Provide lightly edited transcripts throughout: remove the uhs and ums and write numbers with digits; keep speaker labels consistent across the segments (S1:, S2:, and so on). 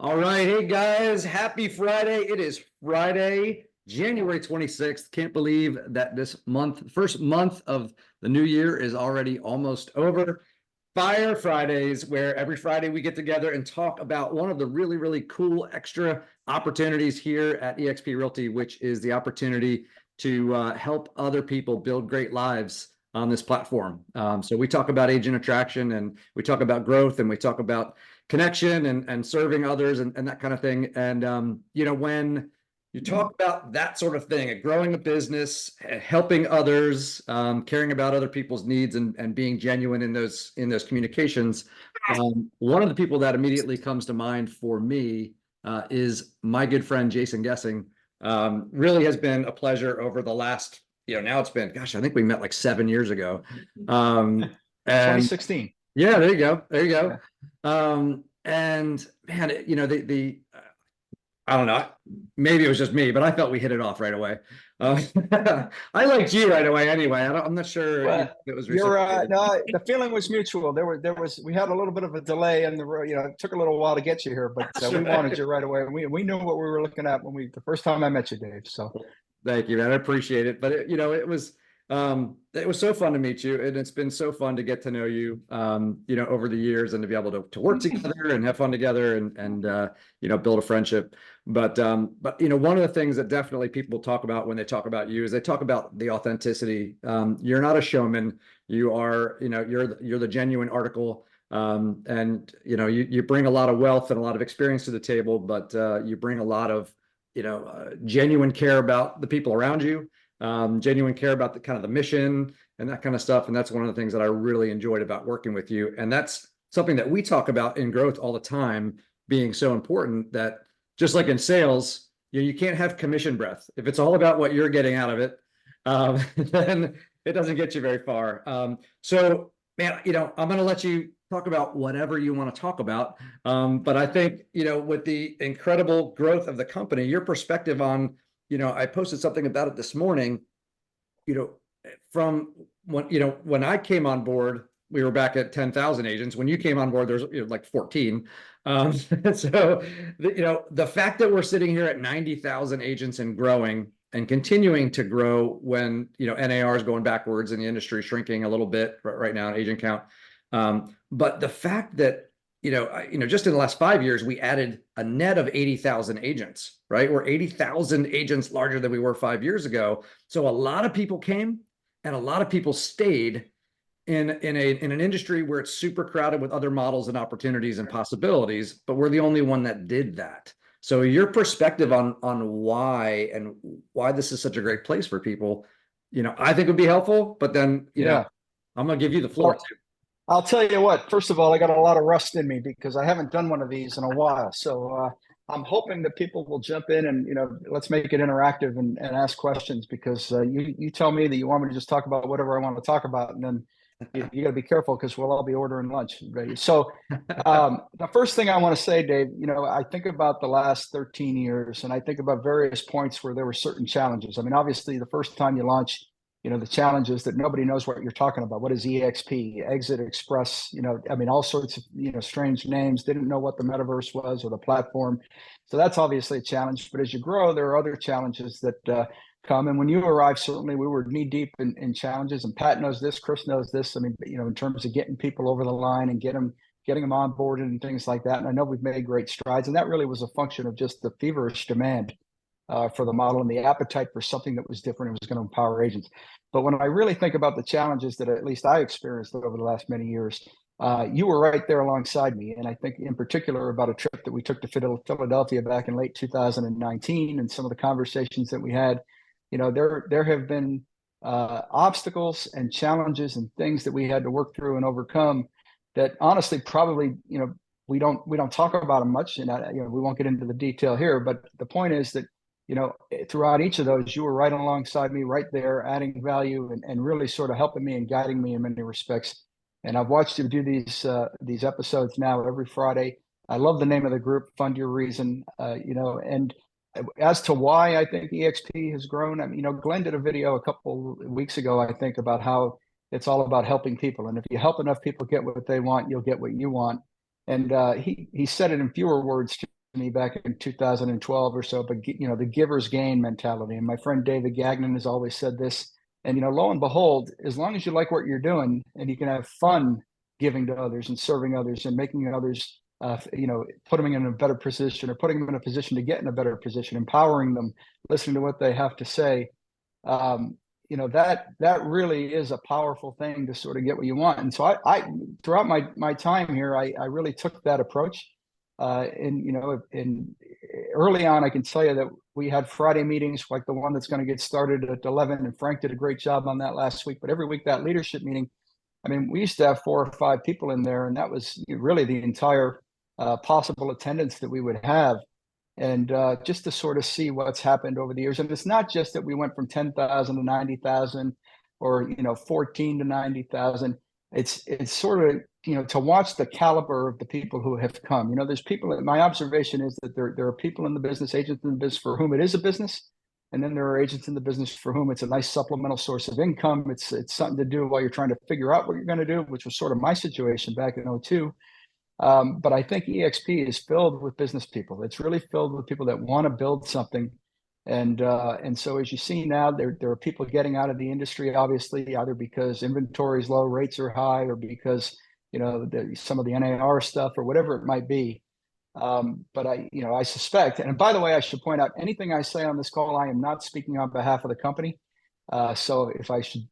S1: All right. Hey guys, happy Friday. It is Friday, January 26th. Can't believe that this month, first month of the new year is already almost over. Fire Fridays, where every Friday we get together and talk about one of the really, really cool extra opportunities here at eXp Realty, which is the opportunity to help other people build great lives on this platform. So we talk about agent attraction, and we talk about growth, and we talk about connection and serving others and that kind of thing. And when you talk about that sort of thing, growing a business, helping others, caring about other people's needs, and being genuine in those communications, one of the people that immediately comes to mind for me is my good friend Jason Gesing. Really has been a pleasure over the last, now it's been, gosh, I think we met like 7 years ago. And
S2: 2016.
S1: Yeah, there you go. There you go. And man, I don't know, maybe it was just me, but I felt we hit it off right away. I liked you right away anyway. I'm not sure if it was reciprocated.
S2: No, the feeling was mutual. We had a little bit of a delay in the road. It took a little while to get you here, but we wanted you right away. We knew what we were looking at the first time I met you, Dave. So
S1: thank you, man. I appreciate it. But it was so fun to meet you, and it's been so fun to get to know you, over the years, and to be able to work together and have fun together and build a friendship. But one of the things that definitely people talk about when they talk about you is they talk about the authenticity. You're not a showman. You are, you're the genuine article. And you bring a lot of wealth and a lot of experience to the table, but you bring a lot of genuine care about the people around you. Genuine care about the kind of the mission and that kind of stuff. And that's one of the things that I really enjoyed about working with you. And that's something that we talk about in growth all the time, being so important that just like in sales, you can't have commission breath. If it's all about what you're getting out of it, then it doesn't get you very far. So man, I'm going to let you talk about whatever you want to talk about. But I think, with the incredible growth of the company, your perspective on, I posted something about it this morning, from when I came on board, we were back at 10,000 agents. When you came on board, there's like 14. So, the fact that we're sitting here at 90,000 agents and growing and continuing to grow when, NAR is going backwards and the industry shrinking a little bit right now in agent count. But the fact that, just in the last 5 years, we added a net of 80,000 agents, right? We're 80,000 agents larger than we were 5 years ago. So a lot of people came and a lot of people stayed in an industry where it's super crowded with other models and opportunities and possibilities, but we're the only one that did that. So your perspective on why this is such a great place for people, I think would be helpful, but then, I'm going to give you the floor too.
S2: I'll tell you what, first of all, I got a lot of rust in me because I haven't done one of these in a while. So I'm hoping that people will jump in and, let's make it interactive and ask questions, because you tell me that you want me to just talk about whatever I want to talk about. And then you got to be careful because we'll all be ordering lunch. Ready. So the first thing I want to say, Dave, I think about the last 13 years and I think about various points where there were certain challenges. I mean, obviously the first time you launch, the challenges that nobody knows what you're talking about. What is EXP, Exit Express? All sorts of, strange names, didn't know what the metaverse was or the platform. So that's obviously a challenge. But as you grow, there are other challenges that come. And when you arrived, certainly we were knee deep in challenges. And Pat knows this, Chris knows this. In terms of getting people over the line and getting them onboarded and things like that. And I know we've made great strides. And that really was a function of just the feverish demand for the model and the appetite for something that was different and was going to empower agents. But when I really think about the challenges that at least I experienced over the last many years, you were right there alongside me. And I think in particular about a trip that we took to Philadelphia back in late 2019 and some of the conversations that we had. There have been obstacles and challenges and things that we had to work through and overcome that honestly probably, we don't talk about them much, and we won't get into the detail here. But the point is that throughout each of those, you were right alongside me, right there, adding value and really sort of helping me and guiding me in many respects. And I've watched you do these episodes now every Friday. I love the name of the group, Fund Your Reason. And as to why I think EXP has grown, Glenn did a video a couple weeks ago, I think, about how it's all about helping people. And if you help enough people get what they want, you'll get what you want. And he said it in fewer words me back in 2012 or so, but the giver's gain mentality. And my friend David Gagnon has always said this. And lo and behold, as long as you like what you're doing and you can have fun giving to others and serving others and making others, putting them in a better position or putting them in a position to get in a better position, empowering them, listening to what they have to say, that really is a powerful thing to sort of get what you want. And so I throughout my time here, I really took that approach. And early on, I can tell you that we had Friday meetings like the one that's going to get started at 11, and Frank did a great job on that last week. But every week, that leadership meeting, I mean, we used to have 4 or 5 people in there, and that was really the entire possible attendance that we would have. And just to sort of see what's happened over the years. And it's not just that we went from 10,000 to 90,000 or, 14 to 90,000. It's sort of, to watch the caliber of the people who have come. There's people, my observation is that there are people in the business, agents in the business for whom it is a business. And then there are agents in the business for whom it's a nice supplemental source of income. It's something to do while you're trying to figure out what you're going to do, which was sort of my situation back in 02. But I think EXP is filled with business people. It's really filled with people that want to build something. And so as you see now, there are people getting out of the industry, obviously, either because inventory is low, rates are high, or because, some of the NAR stuff or whatever it might be. But I suspect, and by the way, I should point out, anything I say on this call, I am not speaking on behalf of the company. So if I should,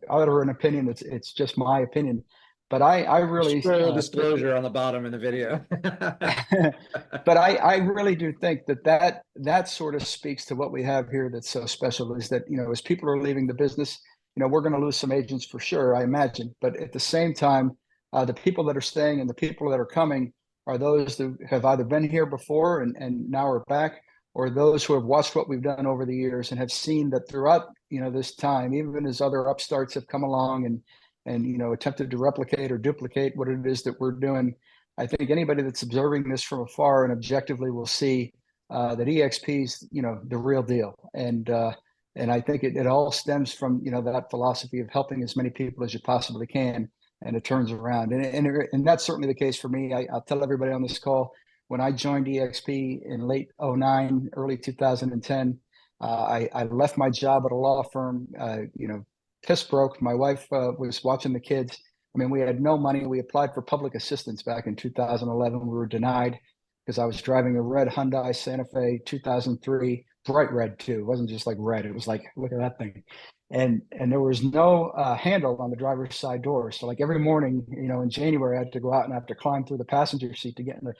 S2: utter an opinion, it's just my opinion. But I really
S1: disclosure on the bottom in the video.
S2: But I really do think that sort of speaks to what we have here that's so special, is that, as people are leaving the business, we're going to lose some agents for sure, I imagine. But at the same time, the people that are staying and the people that are coming are those that have either been here before and now are back, or those who have watched what we've done over the years and have seen that throughout, this time, even as other upstarts have come along and attempted to replicate or duplicate what it is that we're doing. I think anybody that's observing this from afar and objectively will see that EXP's, the real deal. And I think it all stems from, that philosophy of helping as many people as you possibly can, and it turns around. And that's certainly the case for me. I'll tell everybody on this call, when I joined EXP in late 09, early 2010, I left my job at a law firm, piss broke. My wife was watching the kids. I mean, we had no money. We applied for public assistance back in 2011. We were denied because I was driving a red Hyundai Santa Fe 2003, bright red too. It wasn't just like red. It was like, look at that thing. And there was no handle on the driver's side door. So like every morning, in January, I had to go out and I have to climb through the passenger seat to get in the,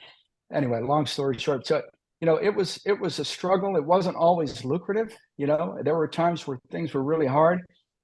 S2: anyway, long story short. So, it was a struggle. It wasn't always lucrative. There were times where things were really hard.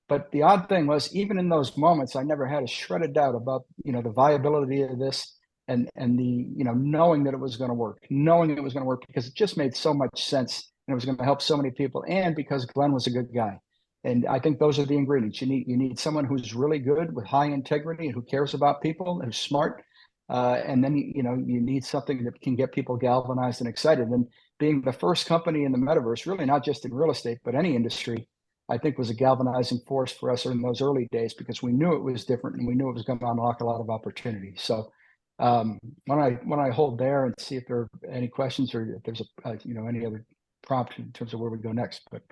S2: But the odd thing was, even in those moments, I never had a shred of doubt about, the viability of this and the, knowing that it was going to work, because it just made so much sense and it was going to help so many people. And because Glenn was a good guy. And I think those are the ingredients. You need someone who's really good with high integrity and who cares about people, who's smart. And then, you need something that can get people galvanized and excited. And being the first company in the metaverse, really not just in real estate, but any industry, I think was a galvanizing force for us in those early days, because we knew it was different and we knew it was going to unlock a lot of opportunity. So when I hold there and see if there are any questions or if there's any other prompt in terms of where we go next. But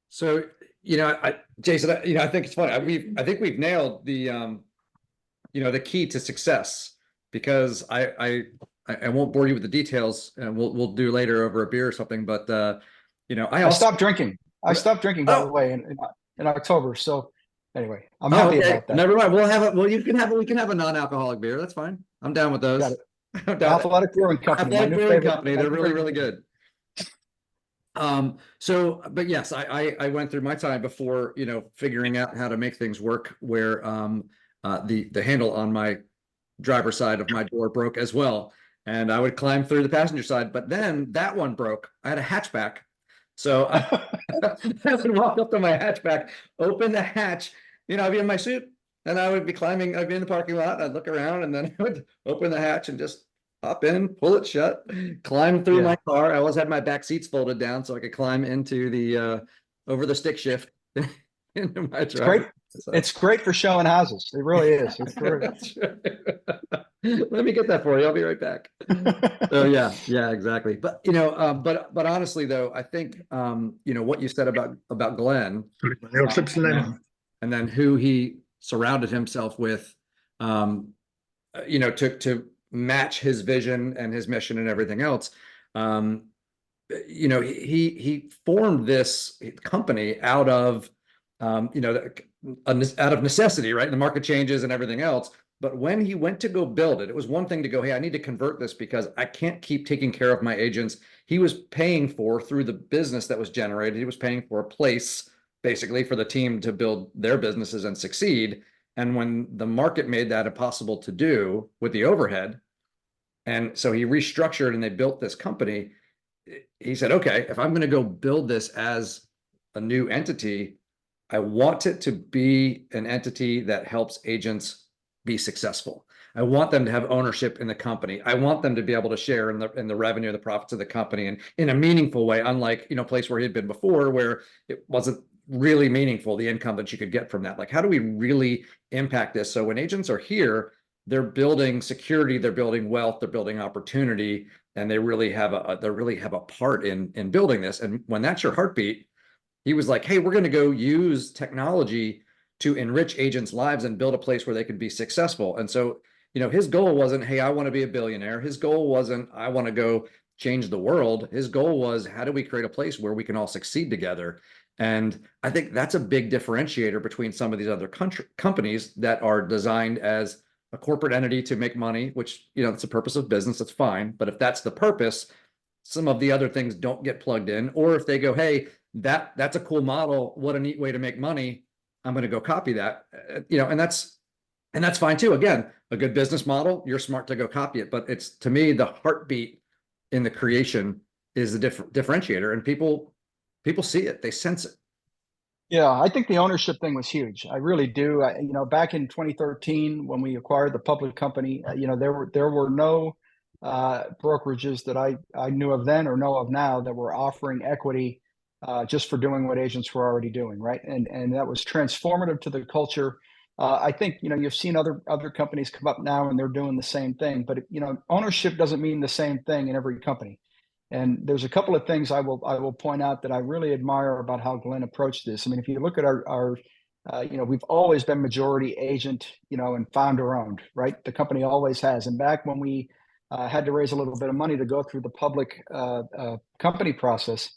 S1: so, Jason, I think it's funny. I think we've nailed the, the key to success, because I won't bore you with the details, and we'll do later over a beer or something. But I stopped drinking.
S2: I stopped drinking, by the way, in October. So anyway, I'm happy about that.
S1: Never mind. We can have a non-alcoholic beer. That's fine. I'm down with those.
S2: Got it. Athletic Brewing Company.
S1: Athletic Brewing Company. They're really, really good. But yes, I went through my time before, figuring out how to make things work, where the handle on my driver's side of my door broke as well. And I would climb through the passenger side, but then that one broke. I had a hatchback. So I would walk up to my hatchback, open the hatch, I'd be in my suit, and I would be climbing, I'd be in the parking lot, I'd look around, and then I would open the hatch and just hop in, pull it shut, climb through my car. I always had my back seats folded down so I could climb into the over the stick shift. into my
S2: It's
S1: driveway.
S2: great.
S1: So.
S2: It's great for showing houses. It really is. It's great.
S1: That's right. Let me get that for you. I'll be right back. So yeah, exactly. But but honestly though, I think what you said about Glenn, and then who he surrounded himself with, to match his vision and his mission and everything else. He formed this company out of out of necessity, right? The market changes and everything else. But when he went to go build it, it was one thing to go, hey, I need to convert this because I can't keep taking care of my agents. He was paying for, through the business that was generated, he was paying for a place basically for the team to build their businesses and succeed. And when the market made that impossible to do with the overhead, and so he restructured and they built this company, he said, okay, if I'm going to go build this as a new entity, I want it to be an entity that helps agents be successful. I want them to have ownership in the company. I want them to be able to share in the revenue, the profits of the company, and in a meaningful way, unlike, place where he'd been before, where it wasn't really meaningful, the income that you could get from that. Like, how do we really impact this? So when agents are here, they're building security, they're building wealth, they're building opportunity, and they really have a part in building this. And when that's your heartbeat, he was like, hey, we're going to go use technology to enrich agents' lives and build a place where they can be successful. And so, his goal wasn't, hey, I want to be a billionaire. His goal wasn't, I want to go change the world. His goal was, how do we create a place where we can all succeed together? And I think that's a big differentiator between some of these other companies that are designed as a corporate entity to make money, which, it's the purpose of business, it's fine. But if that's the purpose, some of the other things don't get plugged in. Or if they go, hey, that's a cool model, what a neat way to make money, I'm going to go copy that, and that's fine too. Again, a good business model, you're smart to go copy it. But it's, to me, the heartbeat in the creation is the differentiator, and people see it, they sense it.
S2: Yeah, I think the ownership thing was huge. I really do. Back in 2013, when we acquired the public company, there were no brokerages that I knew of then or know of now that were offering equity just for doing what agents were already doing, right? And that was transformative to the culture. I think you've seen other companies come up now and they're doing the same thing, but ownership doesn't mean the same thing in every company. And there's a couple of things I will point out that I really admire about how Glenn approached this. I mean, if you look at our we've always been majority agent, and founder owned, right? The company always has. And back when we had to raise a little bit of money to go through the public company process,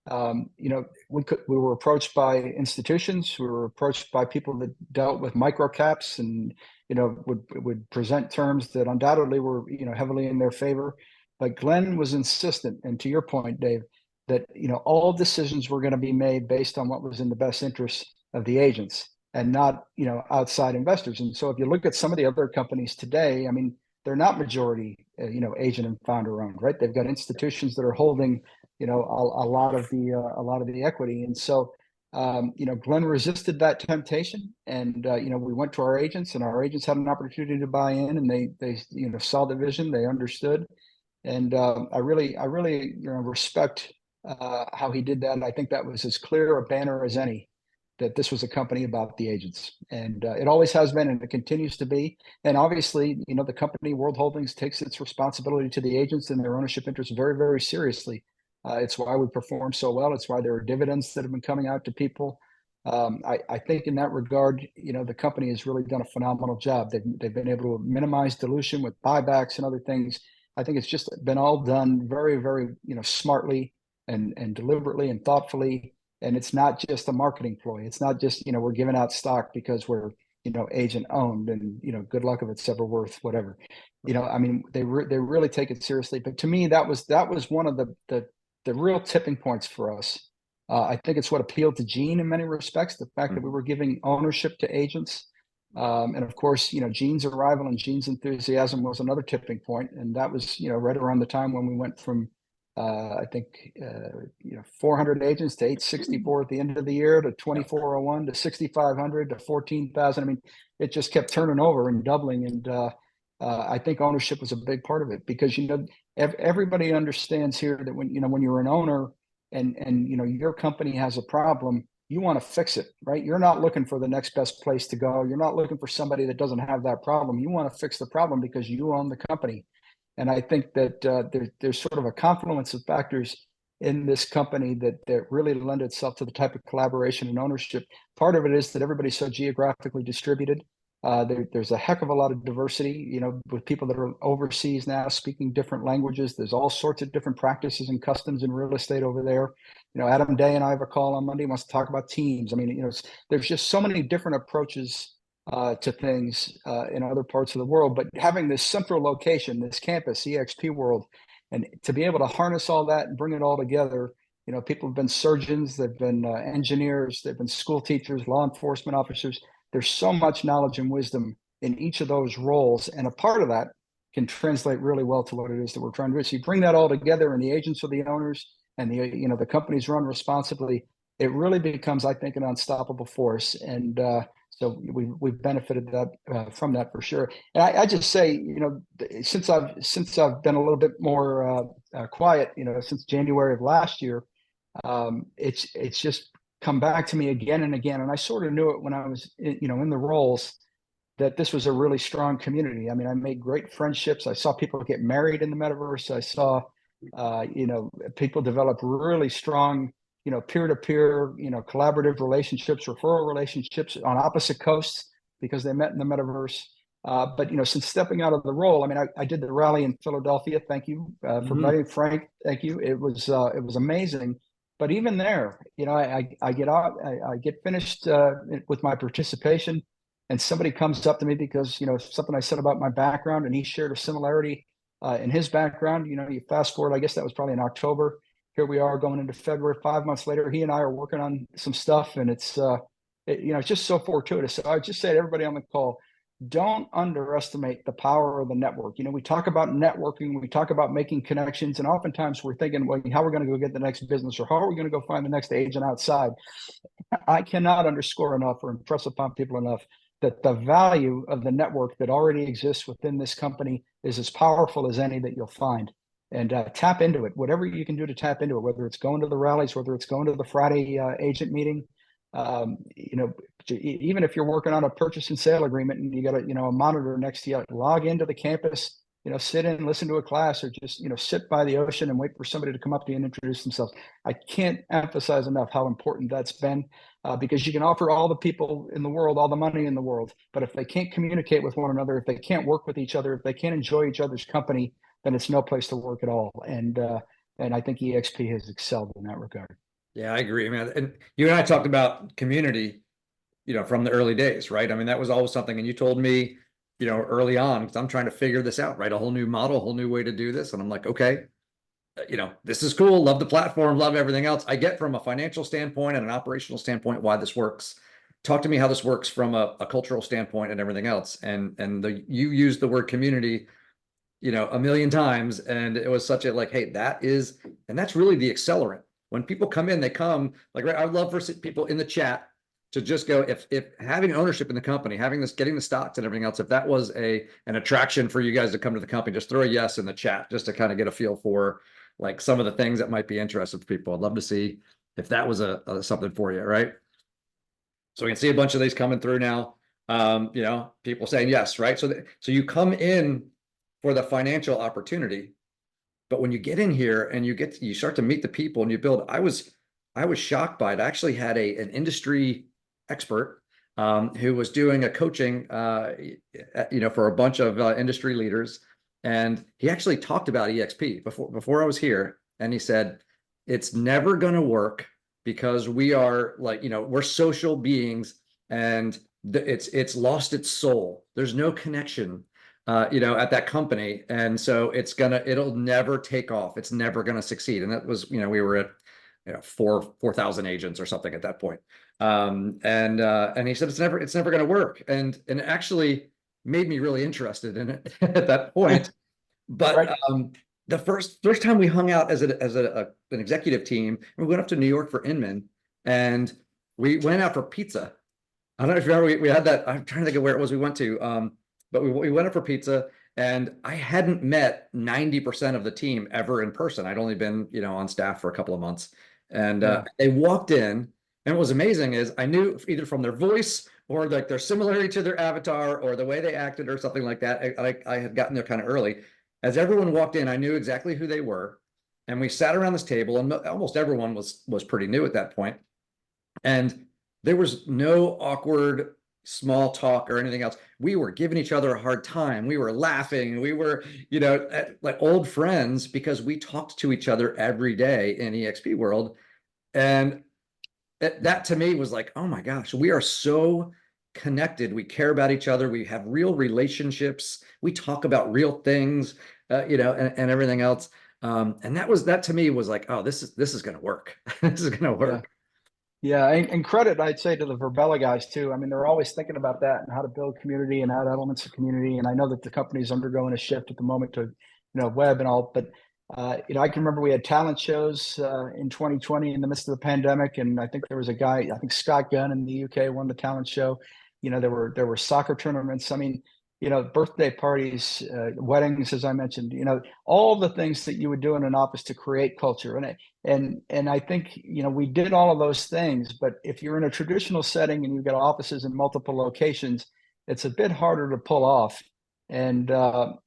S2: we were approached by institutions, we were approached by people that dealt with micro caps, and would present terms that undoubtedly were heavily in their favor. But Glenn was insistent, and to your point, Dave, that all decisions were going to be made based on what was in the best interest of the agents and not outside investors. And so if you look at some of the other companies today, I mean, they're not majority agent and founder owned, right? They've got institutions that are holding a lot of the equity. And so Glenn resisted that temptation, and we went to our agents, and our agents had an opportunity to buy in, and they saw the vision, they understood. And I really respect how he did that. I think that was as clear a banner as any, that this was a company about the agents, and it always has been, and it continues to be. And obviously, the company World Holdings takes its responsibility to the agents and their ownership interests very, very seriously. It's why we perform so well. It's why there are dividends that have been coming out to people. I think in that regard, the company has really done a phenomenal job. They've been able to minimize dilution with buybacks and other things. I think it's just been all done very, very, smartly and deliberately and thoughtfully. And it's not just a marketing ploy. It's not just, we're giving out stock because we're, agent owned, and, good luck if it's ever worth whatever. I mean, they really take it seriously. But to me, that was one of the real tipping points for us. I think it's what appealed to Gene in many respects, the fact that we were giving ownership to agents. And of course, Gene's arrival and Gene's enthusiasm was another tipping point. And that was, right around the time when we went from, I think, 400 agents to 864 at the end of the year, to 2401 to 6,500 to 14,000. I mean, it just kept turning over and doubling. And I think ownership was a big part of it, because, everybody understands here that when you're an owner and your company has a problem, you want to fix it, right? You're not looking for the next best place to go. You're not looking for somebody that doesn't have that problem. You want to fix the problem because you own the company. And I think that there's sort of a confluence of factors in this company that really lend itself to the type of collaboration and ownership. Part of it is that everybody's so geographically distributed. There's a heck of a lot of diversity, you know, with people that are overseas now speaking different languages. There's all sorts of different practices and customs in real estate over there. You know, Adam Day and I have a call on Monday. He wants to talk about teams. I mean, you know, there's just so many different approaches to things in other parts of the world. But having this central location, this campus, EXP World, and to be able to harness all that and bring it all together, you know, people have been surgeons, they've been engineers, they've been school teachers, law enforcement officers. There's so much knowledge and wisdom in each of those roles, and a part of that can translate really well to what it is that we're trying to do. So you bring that all together, and the agents are the owners, and the companies run responsibly. It really becomes, I think, an unstoppable force, and so we've benefited from that for sure. And I just say, you know, since I've been a little bit more quiet, you know, since January of last year, it's just come back to me again and again. And I sort of knew it when I was, you know, in the roles, that this was a really strong community. I mean, I made great friendships. I saw people get married in the metaverse. I saw, you know, people develop really strong, you know, peer-to-peer, you know, collaborative relationships, referral relationships on opposite coasts because they met in the metaverse. But, you know, since stepping out of the role, I mean, I did the rally in Philadelphia. Thank you for inviting Frank. Thank you. It was amazing. But even there, you know, I get out, I get finished with my participation, and somebody comes up to me because, you know, something I said about my background, and he shared a similarity in his background. You know, you fast forward, I guess that was probably in October. Here we are going into February. 5 months later, he and I are working on some stuff, and it's you know, it's just so fortuitous. So I just say to everybody on the call, don't underestimate the power of the network. You know, we talk about networking, we talk about making connections, and oftentimes we're thinking, well, how are we going to go get the next business, or how are we going to go find the next agent outside? I cannot underscore enough or impress upon people enough that the value of the network that already exists within this company is as powerful as any that you'll find. And tap into it, whatever you can do to tap into it, whether it's going to the rallies, whether it's going to the Friday agent meeting. You know, even if you're working on a purchase and sale agreement and you got a monitor next to you, log into the campus, you know, sit in, listen to a class, or just, you know, sit by the ocean and wait for somebody to come up to you and introduce themselves. I can't emphasize enough how important that's been, because you can offer all the people in the world all the money in the world, but if they can't communicate with one another, if they can't work with each other, if they can't enjoy each other's company, then it's no place to work at all. And I think EXP has excelled in that regard.
S1: Yeah, I agree, man. And you and I talked about community, you know, from the early days, right? I mean, that was always something. And you told me, you know, early on, because I'm trying to figure this out, right? A whole new model, a whole new way to do this. And I'm like, okay, you know, this is cool. Love the platform, love everything else. I get from a financial standpoint and an operational standpoint why this works. Talk to me how this works from a cultural standpoint and everything else. And you used the word community, you know, a million times, and it was such a like, hey, that's really the accelerant. When people come in, they come like, right, I would love for people in the chat to just go, if having ownership in the company, having this, getting the stocks and everything else, if that was an attraction for you guys to come to the company, just throw a yes in the chat just to kind of get a feel for like some of the things that might be interesting for people. I'd love to see if that was something for you, right? So we can see a bunch of these coming through now. You know, people saying yes, right? So so you come in for the financial opportunity, but when you get in here and you start to meet the people and you build, I was shocked by it. I actually had an industry expert who was doing a coaching, you know, for a bunch of industry leaders. And he actually talked about EXP before I was here. And he said, it's never going to work because we are like, you know, we're social beings, and it's lost its soul. There's no connection you know, at that company. And so it'll never take off. It's never going to succeed. And that was, you know, we were at, you know, 4,000 agents or something at that point. And he said, it's never going to work. And it actually made me really interested in it at that point. But,
S2: Right.
S1: the first time we hung out as an executive team, we went up to New York for Inman, and we went out for pizza. I don't know if you remember, we had that. I'm trying to think of where it was we went to. But we went up for pizza, and I hadn't met 90% of the team ever in person. I'd only been, you know, on staff for a couple of months. And they walked in, And what was amazing is I knew either from their voice or like their similarity to their avatar or the way they acted or something like that. I had gotten there kind of early. As everyone walked in, I knew exactly who they were. And we sat around this table, and almost everyone was pretty new at that point. And there was no awkward small talk or anything else. We were giving each other a hard time. We were laughing. We were, like old friends because we talked to each other every day in EXP world. And that to me was like, oh my gosh, we are so connected. We care about each other. We have real relationships. We talk about real things, and everything else. And that to me was like, oh, this is going to work. This is going to work.
S2: Yeah, and credit, I'd say, to the Verbella guys too. I mean, they're always thinking about that and how to build community and add elements of community. And I know that the company's undergoing a shift at the moment to, web and all. But I can remember we had talent shows in 2020 in the midst of the pandemic, and I think there was a guy, I think Scott Gunn in the UK won the talent show. There were soccer tournaments. I mean, birthday parties, weddings, as I mentioned. All the things that you would do in an office to create culture. And I think, we did all of those things, but if you're in a traditional setting and you've got offices in multiple locations, it's a bit harder to pull off. And,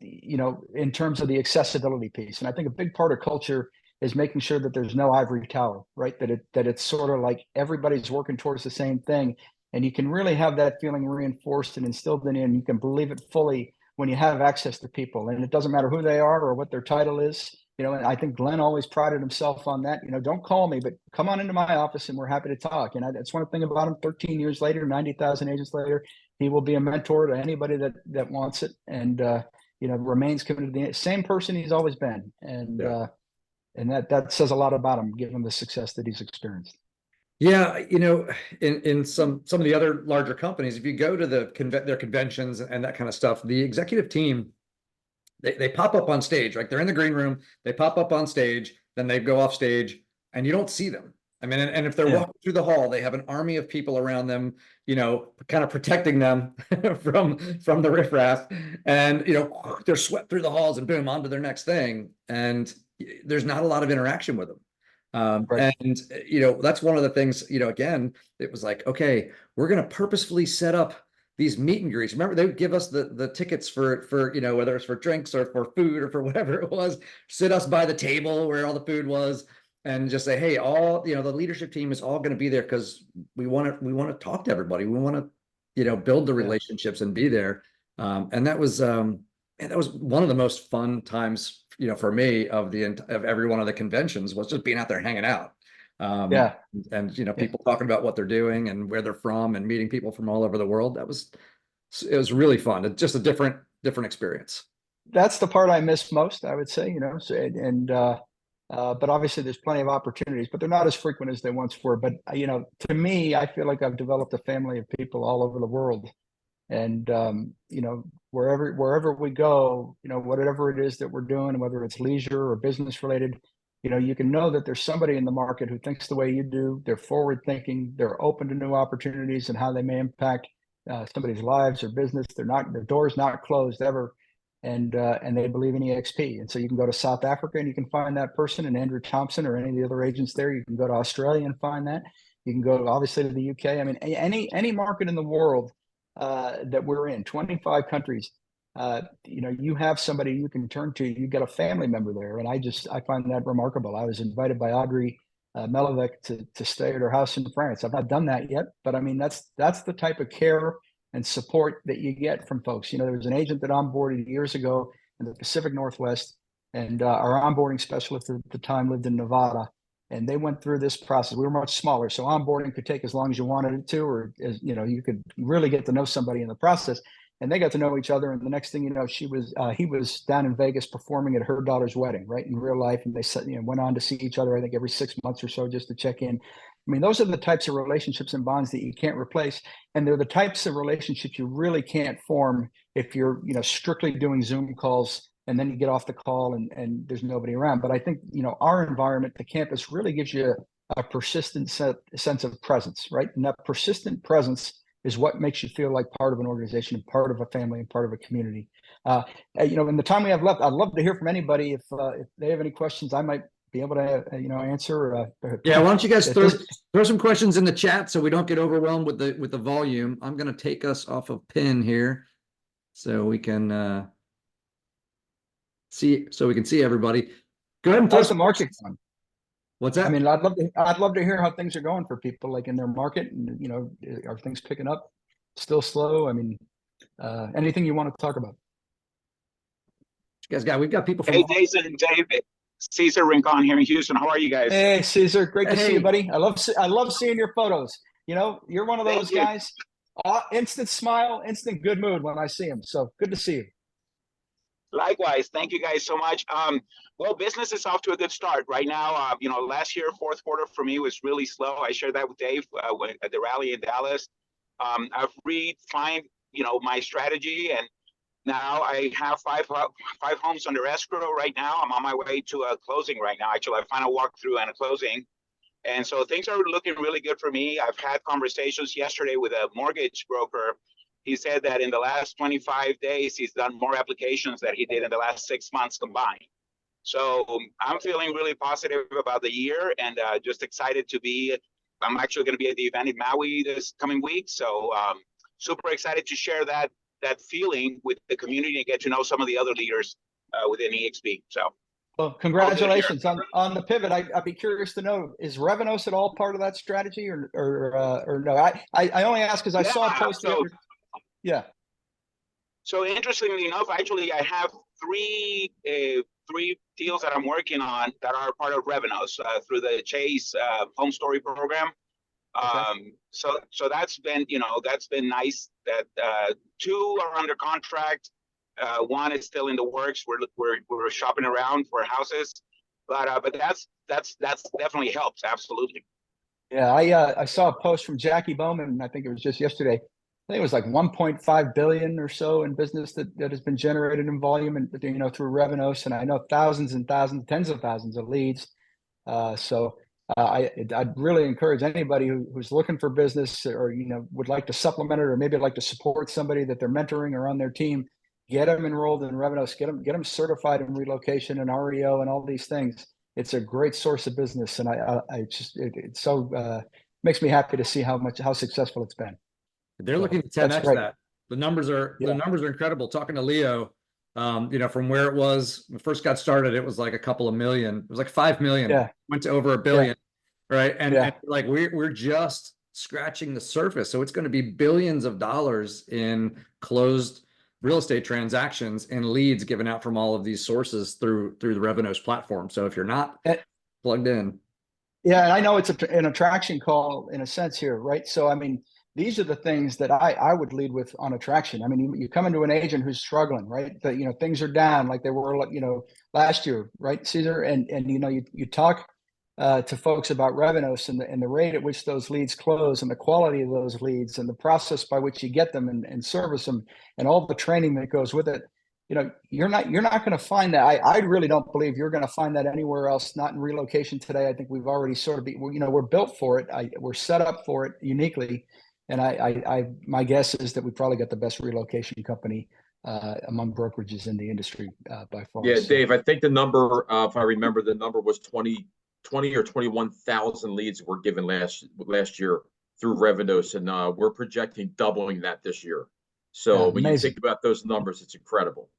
S2: in terms of the accessibility piece. And I think a big part of culture is making sure that there's no ivory tower, right? That it's sort of like everybody's working towards the same thing. And you can really have that feeling reinforced and instilled in you, and you can believe it fully when you have access to people. And it doesn't matter who they are or what their title is. And I think Glenn always prided himself on that. Don't call me, but come on into my office and we're happy to talk. And that's one thing about him. 13 years later, 90,000 agents later, he will be a mentor to anybody that wants it, and remains committed to the same person he's always been. And and that says a lot about him, given the success that he's experienced.
S1: Yeah, in some of the other larger companies, if you go to their conventions and that kind of stuff, the executive team, they pop up on stage, like they're in the green room, they pop up on stage, then they go off stage, and you don't see them. I mean, and if they're walking through the hall, they have an army of people around them, kind of protecting them from the riffraff, and they're swept through the halls and boom, on to their next thing, and there's not a lot of interaction with them.
S2: Right.
S1: And that's one of the things, again, it was like, okay, we're going to purposefully set up these meet and greets. Remember, they would give us the tickets for whether it's for drinks or for food or for whatever it was, sit us by the table where all the food was, and just say, hey, all the leadership team is all going to be there because we want to talk to everybody. We want to build the relationships and be there. And that was one of the most fun times for me of every one of the conventions, was just being out there hanging out. And people talking about what they're doing and where they're from and meeting people from all over the world. It was really fun. It's just a different experience.
S2: That's the part I miss most, I would say, but obviously there's plenty of opportunities, but they're not as frequent as they once were. But, to me, I feel like I've developed a family of people all over the world. And, wherever we go, whatever it is that we're doing, whether it's leisure or business related, you can know that there's somebody in the market who thinks the way you do. They're forward thinking, they're open to new opportunities and how they may impact somebody's lives or business. The door's not closed ever. And they believe in EXP. And so you can go to South Africa and you can find that person, and Andrew Thompson or any of the other agents there. You can go to Australia and find that. You can go obviously to the UK. I mean, any market in the world that we're in, 25 countries, you have somebody you can turn to. You've got a family member there. And I find that remarkable. I was invited by Audrey Melovec to stay at her house in France. I've not done that yet, but I mean, that's the type of care and support that you get from folks. There was an agent that onboarded years ago in the Pacific Northwest, and our onboarding specialist at the time lived in Nevada, and they went through this process. We were much smaller, so onboarding could take as long as you wanted it to, or you could really get to know somebody in the process. And they got to know each other, and the next thing you know, he was down in Vegas performing at her daughter's wedding, right, in real life, and they went on to see each other, I think, every 6 months or so just to check in. I mean, those are the types of relationships and bonds that you can't replace, and they're the types of relationships you really can't form if you're strictly doing Zoom calls and then you get off the call and there's nobody around. But I think our environment, the campus, really gives you a persistent sense of presence, right? And that persistent presence is what makes you feel like part of an organization and part of a family and part of a community. In the time we have left, I'd love to hear from anybody if they have any questions. I might be able to, answer.
S1: Yeah, why don't you guys
S2: at
S1: throw
S2: this-
S1: throw some questions in the chat so we don't get overwhelmed with the volume. I'm gonna take us off of pin here so we can see everybody. Go ahead and throw
S2: How's the
S1: some
S2: market
S1: questions.
S2: going?
S1: What's that?
S2: I mean, I'd love to hear how things are going for people like in their market, and are things picking up? Still slow? I mean, anything you want to talk about?
S1: We've got people from
S3: Hey, Jason, David, Caesar Rincon here in Houston. How are you guys?
S2: Hey, Caesar, great to see you,
S1: Hey.
S2: buddy. I love seeing your photos. You're one of
S3: Thank
S2: those
S3: you.
S2: guys. Instant smile, instant good mood when I see him. So good to see you.
S3: Likewise, thank you guys so much. Well, business is off to a good start right now. Last year, fourth quarter for me was really slow. I shared that with Dave at the rally in Dallas. I've refined, my strategy, and now I have five homes under escrow right now. I'm on my way to a closing right now. Actually, a final walkthrough and a closing. And so things are looking really good for me. I've had conversations yesterday with a mortgage broker. He said that in the last 25 days, he's done more applications than he did in the last 6 months combined. So I'm feeling really positive about the year, and just excited to be. I'm actually going to be at the event in Maui this coming week. So super excited to share that feeling with the community and get to know some of the other leaders within EXP. So.
S2: Well, congratulations on the pivot. I'd be curious to know, is Revenos at all part of that strategy, or no? I only ask because I saw a post. Yeah.
S3: So interestingly enough, actually, I have three deals that I'm working on that are part of Revenos through the Chase Home Story program.
S2: Okay.
S3: So that's been nice. That two are under contract. One is still in the works. We're shopping around for houses, but that's definitely helps. Absolutely.
S2: Yeah, I saw a post from Jackie Bowman. I think it was just yesterday. I think it was like 1.5 billion or so in business that has been generated in volume and through Revenos, and I know thousands and thousands, tens of thousands of leads. I'd really encourage anybody who's looking for business or would like to supplement it, or maybe like to support somebody that they're mentoring or on their team. Get them enrolled in Revenos. Get them certified in relocation and REO and all these things. It's a great source of business, and it so makes me happy to see how successful it's been.
S1: They're looking to 10x that. The numbers are incredible. Talking to Leo, from where it was when it first got started, it was like a couple of million. It was like 5 million.
S2: Yeah.
S1: Went to over $1 billion, right? And like we're just scratching the surface. So it's going to be billions of dollars in closed real estate transactions and leads given out from all of these sources through the Revenos platform. So if you're not plugged in.
S2: Yeah, and I know it's an attraction call in a sense here, right? So I mean, these are the things that I would lead with on attraction. I mean, you come into an agent who's struggling, right? That things are down like they were, last year, right, Caesar? And you talk to folks about Revenos and the rate at which those leads close and the quality of those leads and the process by which you get them and service them and all the training that goes with it. You're not going to find that. I really don't believe you're going to find that anywhere else. Not in relocation today. I think we've already sort of we're built for it. We're set up for it uniquely. And my guess is that we probably got the best relocation company among brokerages in the industry by far.
S4: Yeah, Dave, I think the number, if I remember, the number was 20 or 21,000 leads were given last year through Revenos, and we're projecting doubling that this year. So when you think about those numbers, it's incredible.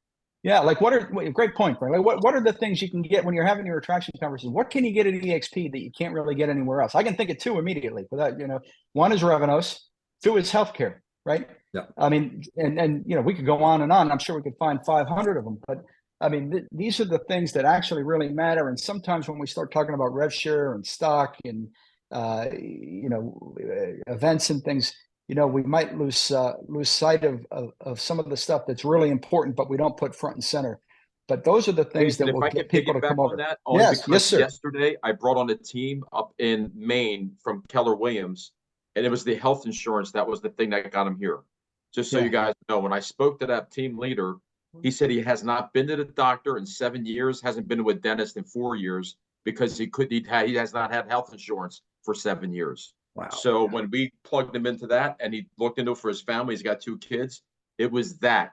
S2: Yeah, like great point, Frank. Like what are the things you can get when you're having your attraction conversation? What can you get at EXP that you can't really get anywhere else? I can think of two immediately. Without one is Revenos, two is healthcare, right?
S1: Yeah.
S2: I mean, and we could go on and on. I'm sure we could find 500 of them, but I mean, these are the things that actually really matter. And sometimes when we start talking about rev share and stock and events and things, we might lose sight of some of the stuff that's really important, but we don't put front and center. But those are the things that will get people to come over.
S4: That,
S2: yes, sir.
S4: Yesterday, I brought on a team up in Maine from Keller Williams, and it was the health insurance that was the thing that got him here. Just so you guys know, when I spoke to that team leader, he said he has not been to the doctor in 7 years, hasn't been to a dentist in 4 years because he has not had health insurance for 7 years.
S1: Wow.
S4: So when we plugged him into that and he looked into it for his family, he's got 2 kids. It was that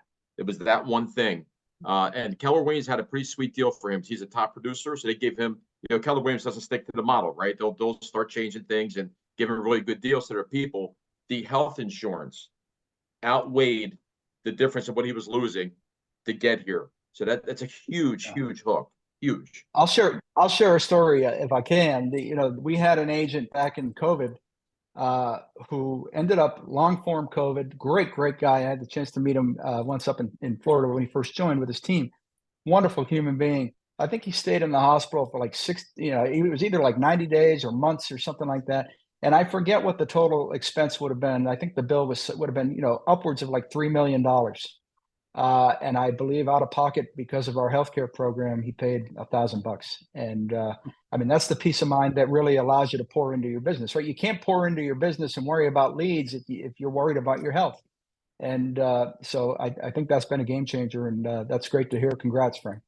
S4: one thing. And Keller Williams had a pretty sweet deal for him. He's a top producer. So they gave him, you know, Keller Williams doesn't stick to the model, right? They'll start changing things and giving really good deals to their people. The health insurance outweighed the difference of what he was losing to get here. So that's a huge, huge hook. Huge.
S2: I'll share a story if I can. We had an agent back in COVID who ended up long form COVID. Great guy. I had the chance to meet him once up in Florida when he first joined with his team. Wonderful human being. I think he stayed in the hospital for like it was either like 90 days or months or something like that. And I forget what the total expense would have been. I think the bill would have been, upwards of like $3 million. And I believe out of pocket, because of our healthcare program, he paid $1,000. And I mean, that's the peace of mind that really allows you to pour into your business, right? You can't pour into your business and worry about leads if you're worried about your health. And so I think that's been a game changer, and that's great to hear. Congrats, Frank.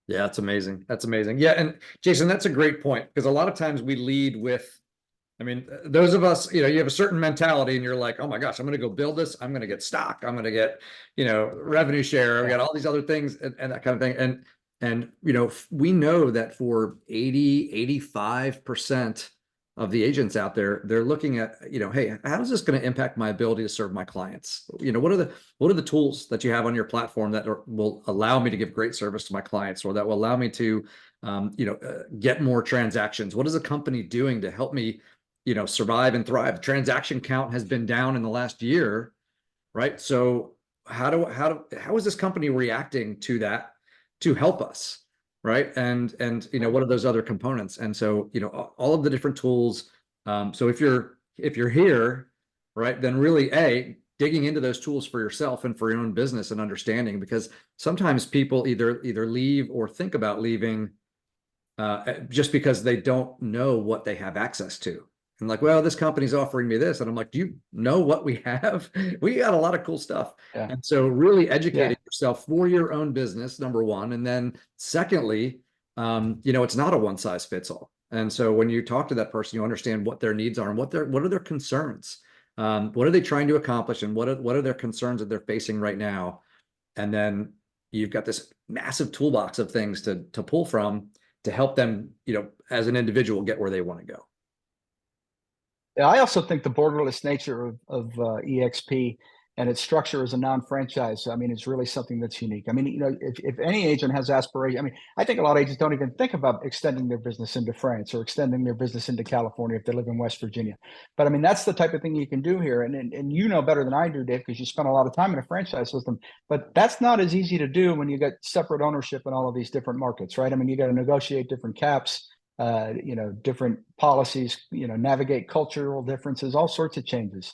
S1: Yeah, that's amazing. That's amazing. Yeah. And Jason, that's a great point, because a lot of times we lead with, I mean, those of us, you have a certain mentality and you're like, oh my gosh, I'm going to go build this. I'm going to get stock. I'm going to get, revenue share. We got all these other things and that kind of thing. And, we know that for 85% of the agents out there, they're looking at, hey, how is this going to impact my ability to serve my clients? What are the tools that you have on your platform that will allow me to give great service to my clients, or that will allow me to, get more transactions? What is the company doing to help me, survive and thrive? Transaction count has been down in the last year, right? So how is this company reacting to that to help us? Right. And what are those other components? And so, all of the different tools. So if you're here, right, then really digging into those tools for yourself and for your own business and understanding, because sometimes people either leave or think about leaving just because they don't know what they have access to. And like, well, this company's offering me this. And I'm like, do you know what we have? We got a lot of cool stuff.
S2: Yeah.
S1: And so really educating yourself for your own business, number one. And then secondly, it's not a one size fits all. And so when you talk to that person, you understand what their needs are and what are their concerns. What are they trying to accomplish, and what are their concerns that they're facing right now? And then you've got this massive toolbox of things to pull from to help them, as an individual, get where they want to go.
S2: Yeah, I also think the borderless nature of EXP and its structure as a non-franchise, I mean, it's really something that's unique. I mean, if any agent has aspiration, I mean, I think a lot of agents don't even think about extending their business into France or extending their business into California if they live in West Virginia. But I mean, that's the type of thing you can do here. And you know better than I do, Dave, because you spent a lot of time in a franchise system. But that's not as easy to do when you got separate ownership in all of these different markets, right? I mean, you got to negotiate different caps, different policies, navigate cultural differences, all sorts of changes.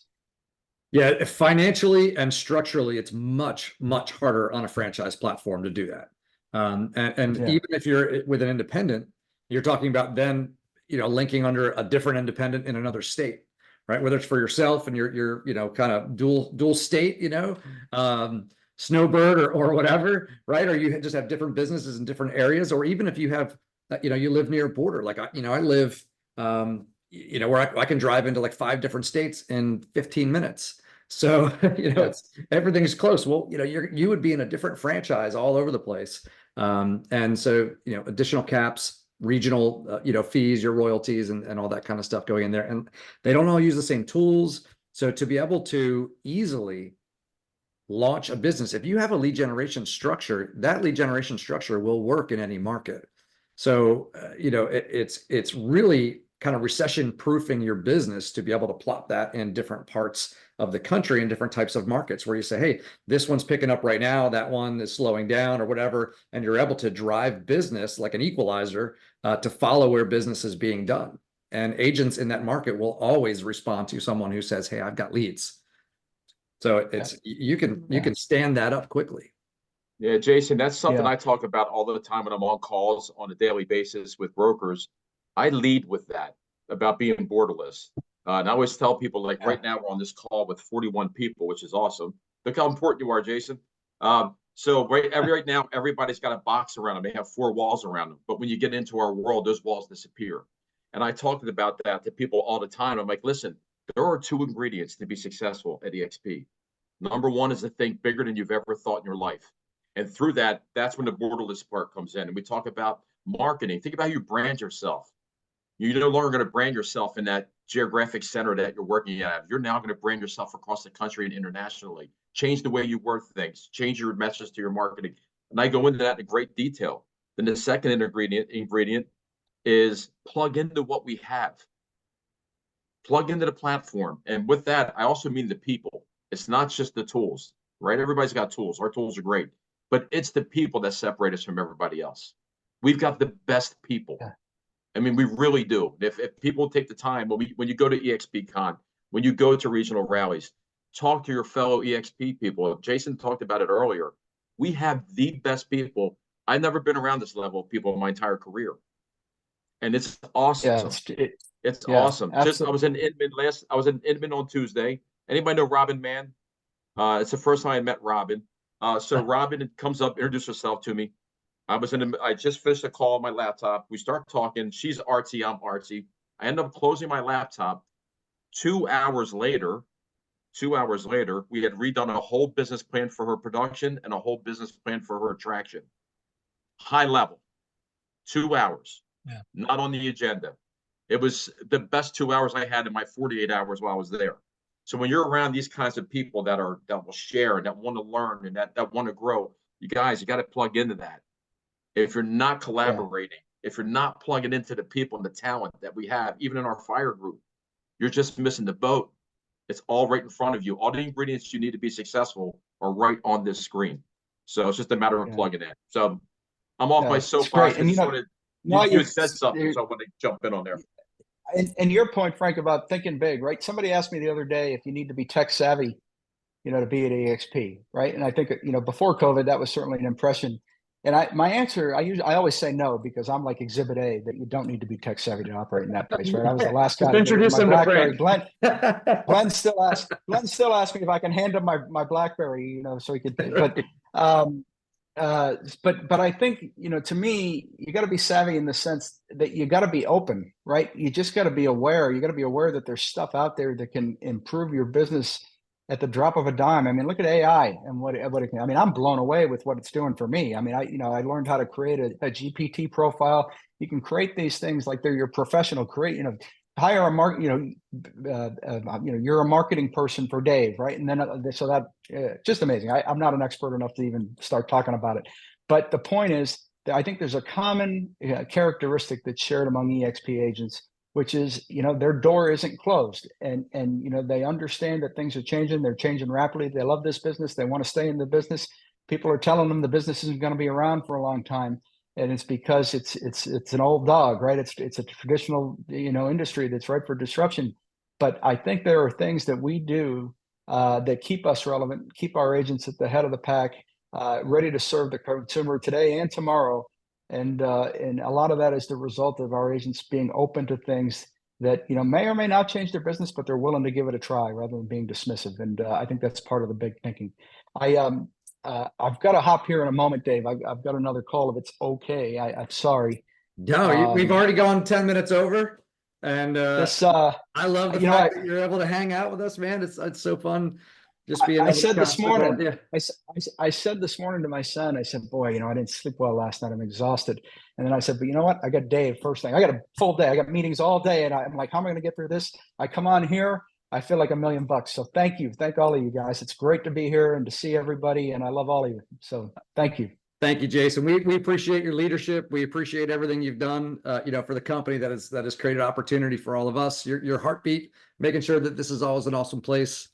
S1: Yeah, financially and structurally, it's much, much harder on a franchise platform to do that. Even if you're with an independent, you're talking about then, linking under a different independent in another state, right? Whether it's for yourself and you're kind of dual state, snowbird or whatever, right? Or you just have different businesses in different areas, or even if you have, you live near a border, like I live, where I can drive into like 5 different states in 15 minutes. So, it's everything's close. Well, you would be in a different franchise all over the place. And so, additional caps, regional, fees, your royalties and all that kind of stuff going in there. And they don't all use the same tools. So to be able to easily launch a business, if you have a lead generation structure, that lead generation structure will work in any market. So, it's really kind of recession proofing your business to be able to plot that in different parts of the country and different types of markets where you say, hey, this one's picking up right now, that one is slowing down or whatever. And you're able to drive business like an equalizer to follow where business is being done. And agents in that market will always respond to someone who says, hey, I've got leads. So you can stand that up quickly.
S4: Yeah, Jason, that's something I talk about all the time when I'm on calls on a daily basis with brokers. I lead with that about being borderless. And I always tell people, like right now we're on this call with 41 people, which is awesome. Look how important you are, Jason. So right now, everybody's got a box around them. They have 4 walls around them. But when you get into our world, those walls disappear. And I talk about that to people all the time. I'm like, listen, there are 2 ingredients to be successful at EXP. Number 1 is to think bigger than you've ever thought in your life. And through that, that's when the borderless part comes in. And we talk about Marketing. Think about how you brand yourself. You're no longer going to brand yourself in that geographic center that you're working at. You're now going to brand yourself across the country and internationally. Change the way you word things. Change your message to your marketing. And I go into that in great detail. Then the second ingredient is plug into what we have. Plug into the platform. And with that, I also mean the people. It's not just the tools, right? Everybody's got tools. Our tools are great. But it's the people that separate us from everybody else. We've got the best people. Yeah. I mean, we really do. If people take the time, when you go to EXPCon, when you go to regional rallies, talk to your fellow EXP people. Jason talked about it earlier. We have the best people. I've never been around this level of people in my entire career. And it's awesome. Yeah, it's awesome. Just I was in Inman on Tuesday. Anybody know Robin Mann? It's the first time I met Robin. So Robin comes up, introduced herself to me. I just finished a call on my laptop. We start talking. She's artsy, I'm artsy. I end up closing my laptop. 2 hours later, we had redone a whole business plan for her production and a whole business plan for her attraction. High level. 2 hours. Yeah. Not on the agenda. It was the best 2 hours I had in my 48 hours while I was there. So when you're around these kinds of people that will share and that want to learn and that want to grow, you got to plug into that. If you're not collaborating, if you're not plugging into the people and the talent that we have, even in our FYR group, you're just missing the boat. It's all right in front of you. All the ingredients you need to be successful are right on this screen. So it's just a matter of plugging in. So I'm off my soapbox. And you had said something, so I want to jump in on there.
S2: And your point, Frank, about thinking big, right? Somebody asked me the other day if you need to be tech savvy, to be at EXP, right? And I think, before COVID, that was certainly an impression. And my answer, I always say no, because I'm like Exhibit A, that you don't need to be tech savvy to operate in that place, right? I was the last guy to introduce my BlackBerry. Glenn still asks me if I can hand him my BlackBerry, so he could. But I think, to me, you got to be savvy in the sense that you got to be open, right? You just got to be aware. You got to be aware that there's stuff out there that can improve your business at the drop of a dime. I mean, look at AI and what it can. I mean, I'm blown away with what it's doing for me. I mean, I learned how to create a GPT profile. You can create these things like they're your professional. Hire a market. You're a marketing person for Dave, right? And then so that just amazing. I'm not an expert enough to even start talking about it. But the point is that I think there's a common characteristic that's shared among EXP agents, which is, their door isn't closed, and they understand that things are changing. They're changing rapidly. They love this business. They want to stay in the business. People are telling them the business isn't going to be around for a long time, and it's because it's an old dog, right? It's a traditional industry that's ripe for disruption. But I think there are things that we do that keep us relevant, keep our agents at the head of the pack, ready to serve the consumer today and tomorrow. And a lot of that is the result of our agents being open to things that may or may not change their business, but they're willing to give it a try rather than being dismissive. And I think that's part of the big thinking. I've got to hop here in a moment, Dave. I've got another call. If it's okay, I'm sorry.
S1: No, we've already gone 10 minutes over, and I love the fact that you're able to hang out with us, man. It's so fun.
S2: I said this morning, I said this morning to my son, I said, boy, I didn't sleep well last night. I'm exhausted. And then I said, but you know what? I got Dave first thing. I got a full day. I got meetings all day. And I'm like, how am I going to get through this? I come on here. I feel like $1 million. So thank you. Thank all of you guys. It's great to be here and to see everybody. And I love all of you. So thank you.
S1: Thank you, Jason. We appreciate your leadership. We appreciate everything you've done, for the company that has created opportunity for all of us. Your heartbeat, making sure that this is always an awesome place.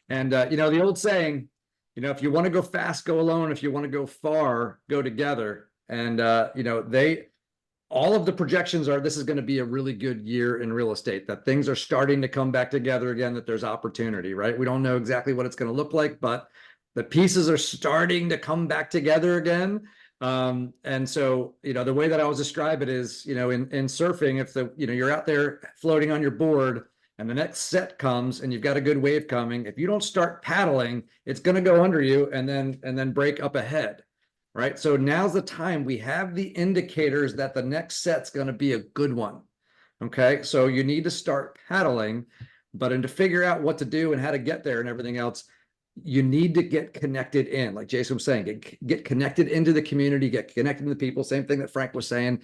S1: And the old saying, if you want to go fast, go alone. If you want to go far, go together. And, all of the projections are, this is going to be a really good year in real estate, that things are starting to come back together again, that there's opportunity, right? We don't know exactly what it's going to look like, but the pieces are starting to come back together again. And so, the way that I always describe it is, in surfing, if you're out there floating on your board, and the next set comes and you've got a good wave coming, if you don't start paddling, it's going to go under you and then break up ahead, right? So now's the time. We have the indicators that the next set's going to be a good one. Okay. So you need to start paddling, but to figure out what to do and how to get there and everything else, you need to get connected in, like Jason was saying, get connected into the community, get connected to the people. Same thing that Frank was saying.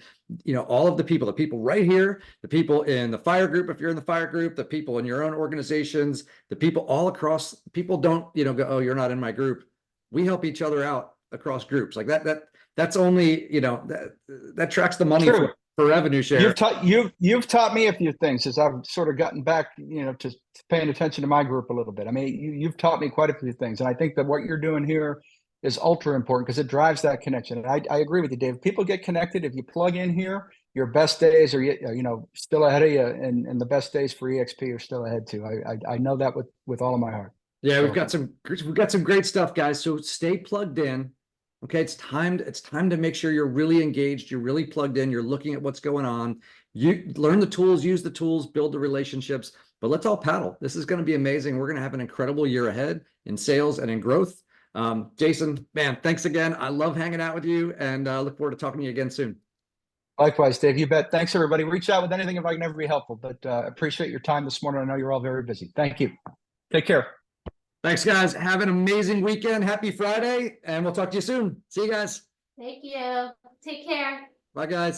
S1: All of the people right here, the people in the fire group, if you're in the fire group, the people in your own organizations, the people all across. People don't, go, oh, you're not in my group. We help each other out across groups like that. That's only, that tracks the money for revenue share.
S2: You've taught me a few things as I've sort of gotten back, to paying attention to my group a little bit. I mean, you've taught me quite a few things, and I think that what you're doing here is ultra important because it drives that connection. And I agree with you, Dave. People get connected. If you plug in here, your best days are still ahead of you, and the best days for EXP are still ahead too. I know that with all of my heart.
S1: Yeah,
S2: So,
S1: we've got some great stuff, guys. So stay plugged in. Okay, it's time to make sure you're really engaged, you're really plugged in, you're looking at what's going on. You learn the tools, use the tools, build the relationships, but let's all paddle. This is going to be amazing. We're going to have an incredible year ahead in sales and in growth. Jason, man, thanks again. I love hanging out with you, and look forward to talking to you again soon.
S2: Likewise, Dave, you bet. Thanks, everybody. Reach out with anything if I can ever be helpful, but appreciate your time this morning. I know you're all very busy. Thank you. Take care.
S1: Thanks, guys. Have an amazing weekend. Happy Friday, and we'll talk to you soon. See you guys.
S5: Thank you. Take care.
S1: Bye, guys.